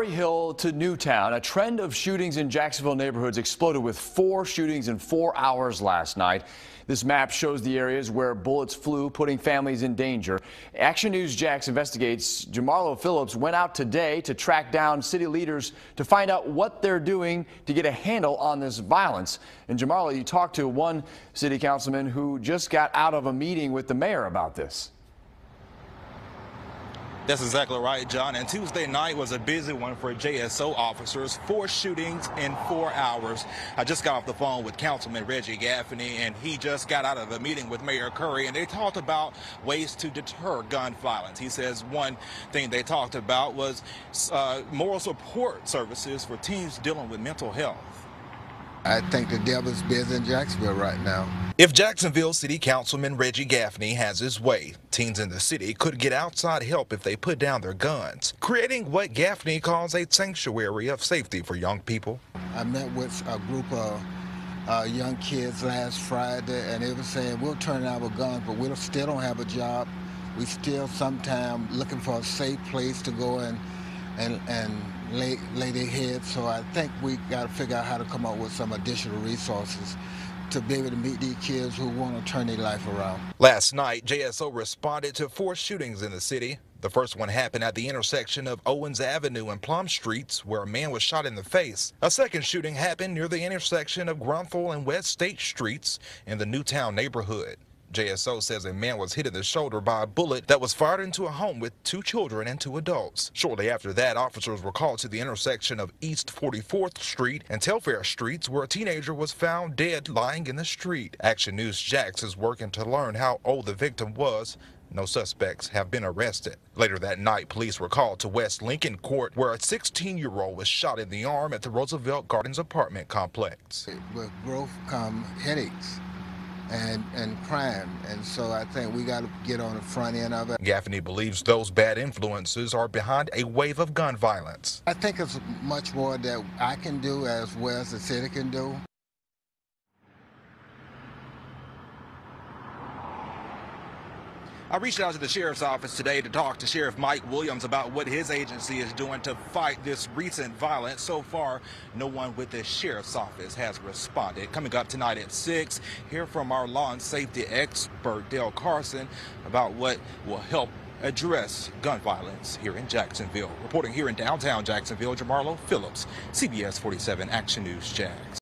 Murray Hill to Newtown, a trend of shootings in Jacksonville neighborhoods exploded with 4 shootings in 4 hours last night. This map shows the areas where bullets flew, putting families in danger. Action News Jax investigates. Jamarlo Phillips went out today to track down city leaders to find out what they're doing to get a handle on this violence. And Jamarlo, you talked to one city councilman who just got out of a meeting with the mayor about this. That's exactly right, John. And Tuesday night was a busy one for JSO officers. 4 shootings in 4 hours. I just got off the phone with Councilman Reggie Gaffney, and he just got out of a meeting with Mayor Curry, and they talked about ways to deter gun violence. He says one thing they talked about was moral support services for teens dealing with mental health. I think the devil's busy in Jacksonville right now. If Jacksonville City Councilman Reggie Gaffney has his way, teens in the city could get outside help if they put down their guns, creating what Gaffney calls a sanctuary of safety for young people. I met with a group of young kids last Friday, and they were saying, we'll turn our guns, but we still don't have a job. We still sometimes looking for a safe place to go and lay their heads. So I think we got to figure out how to come up with some additional resources to be able to meet these kids who want to turn their life around. Last night, JSO responded to 4 shootings in the city. The first one happened at the intersection of Owens Avenue and Plum Streets, where a man was shot in the face. A second shooting happened near the intersection of Grunthal and West State Streets in the Newtown neighborhood. JSO says a man was hit in the shoulder by a bullet that was fired into a home with 2 children and 2 adults. Shortly after that, officers were called to the intersection of East 44th Street and Telfair Streets, where a teenager was found dead lying in the street. Action News Jax is working to learn how old the victim was. No suspects have been arrested. Later that night, police were called to West Lincoln Court, where a 16-year-old was shot in the arm at the Roosevelt Gardens apartment complex. With growth come headaches and crime, and so I think we got to get on the front end of it. Gaffney believes those bad influences are behind a wave of gun violence. I think it's much more that I can do as well as the city can do. I reached out to the sheriff's office today to talk to Sheriff Mike Williams about what his agency is doing to fight this recent violence. So far, no one with the sheriff's office has responded. Coming up tonight at 6, hear from our law and safety expert, Dale Carson, about what will help address gun violence here in Jacksonville. Reporting here in downtown Jacksonville, Jamarlo Phillips, CBS 47 Action News Jax.